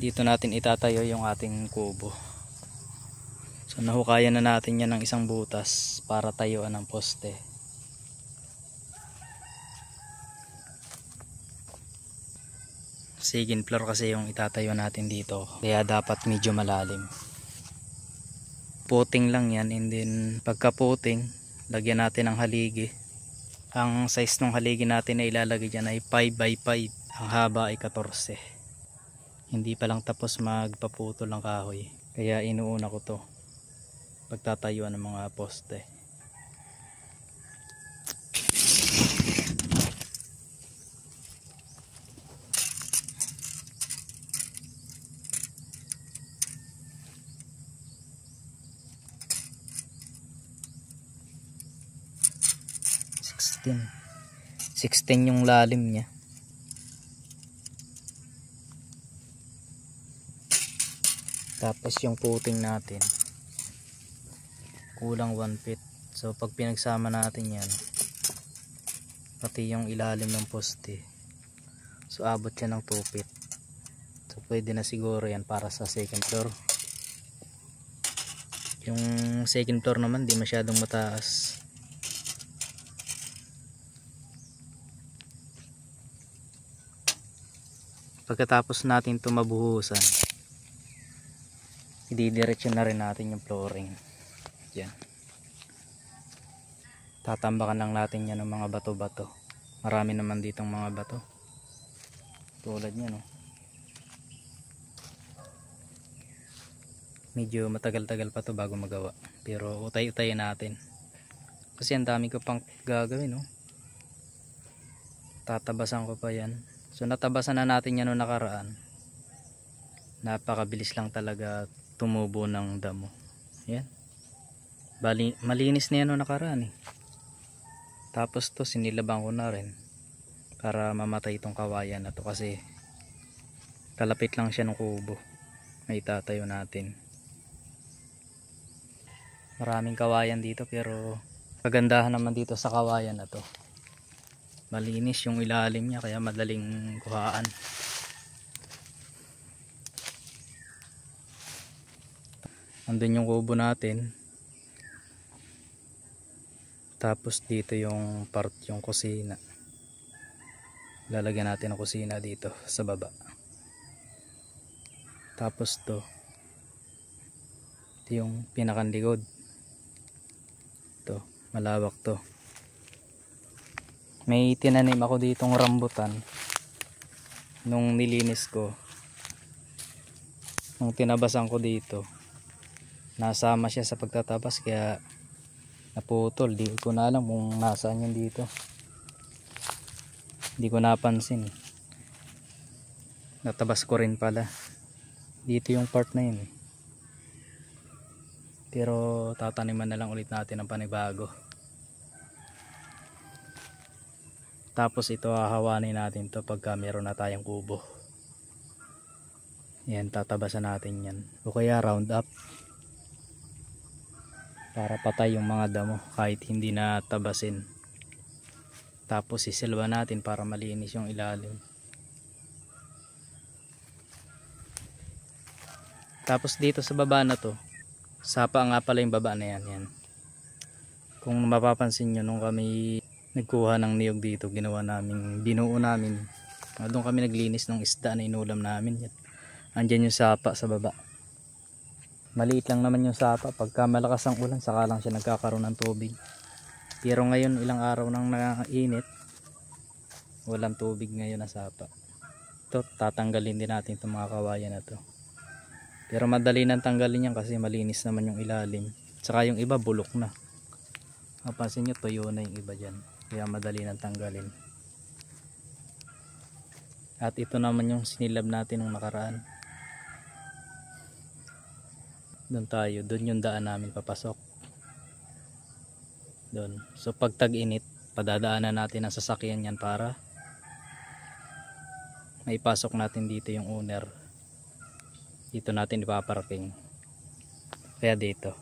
Dito natin itatayo yung ating kubo. So nahukayan na natin yan ng isang butas para tayuan ng poste. Second floor kasi yung itatayo natin dito, kaya dapat medyo malalim. Puting lang yan, and then pagka puting, lagyan natin ng haligi. Ang size ng haligi natin na ilalagay dyan ay 5x5, ang haba ay 14. Hindi pa lang tapos magpaputol ng kahoy, kaya inuuna ko to pagtatayuan ng mga poste. Sixteen yung lalim niya. Tapos yung puting natin kulang 1 feet. So pag pinagsama natin yan, pati yung ilalim ng poste, so abot siya ng 2 feet. So pwede na siguro yan para sa second floor. Yung second floor naman di masyadong mataas. Pagkatapos natin ito mabuhusan, ididiretso na rin natin yung flooring. Yan. Tatambakan lang natin yan ng mga bato-bato. Marami naman ditong mga bato. Tulad niya, no? Medyo matagal-tagal pa to bago magawa. Pero utay-utayin natin. Kasi ang dami ko pang gagawin, no? Tatabasan ko pa yan. So natabasan na natin yan noong nakaraan. Napakabilis lang talaga tumubo ng damo. Yan. Malinis na yan noong nakaraan eh. Tapos to sinilabang ko na rin para mamatay itong kawayan na to, kasi kalapit lang siya ng kubo na itatayo natin. Maraming kawayan dito, pero kagandahan naman dito sa kawayan na to, malinis yung ilalim niya, kaya madaling kuhaan. Andun yung kubo natin. Tapos dito yung part, yung kusina. Lalagyan natin ang kusina dito sa baba. Tapos ito yung pinakanlikod. Ito, malawak to. May tinanim ako ditong rambutan nung nilinis ko. Nung tinabasan ko dito, nasama siya sa pagtatabas, kaya naputol. Di ko na alam kung nasaan yun dito. Hindi ko napansin. Natabas ko rin pala. Dito yung part na yun. Pero tataniman na lang ulit natin ng panibago. Tapos ito hahawanin natin to pagka meron na tayong kubo. Yan, tatabasan natin yan. O kaya round up, para patay yung mga damo kahit hindi na tabasin. Tapos sisilba natin para malinis yung ilalim. Tapos dito sa baba na to, sapa nga pala yung baba na yan. Yan. Kung mapapansin nyo, nung kami nagkuha ng niyog dito, binuo namin. Doon kami naglinis ng isda na inulam namin. Yan. Andyan yung sapa sa baba. Maliit lang naman yung sapa. Pagka malakas ang ulan, saka lang siya nagkakaroon ng tubig. Pero ngayon, ilang araw nang nakainit, walang tubig ngayon na sapa. Ito, tatanggalin din natin itong mga kawayan na to. Pero madali nang tanggalin yan kasi malinis naman yung ilalim. Saka yung iba bulok na. Mapansin nyo, tuyo na yung iba dyan. Kaya madali nang tanggalin. At ito naman yung sinilab natin nung nakaraan. Doon tayo, doon yung daan namin papasok. Doon. So pag tag-init, padadaanan natin ang sasakyan yan para maipasok natin dito yung owner. Dito natin ipaparking. Kaya dito.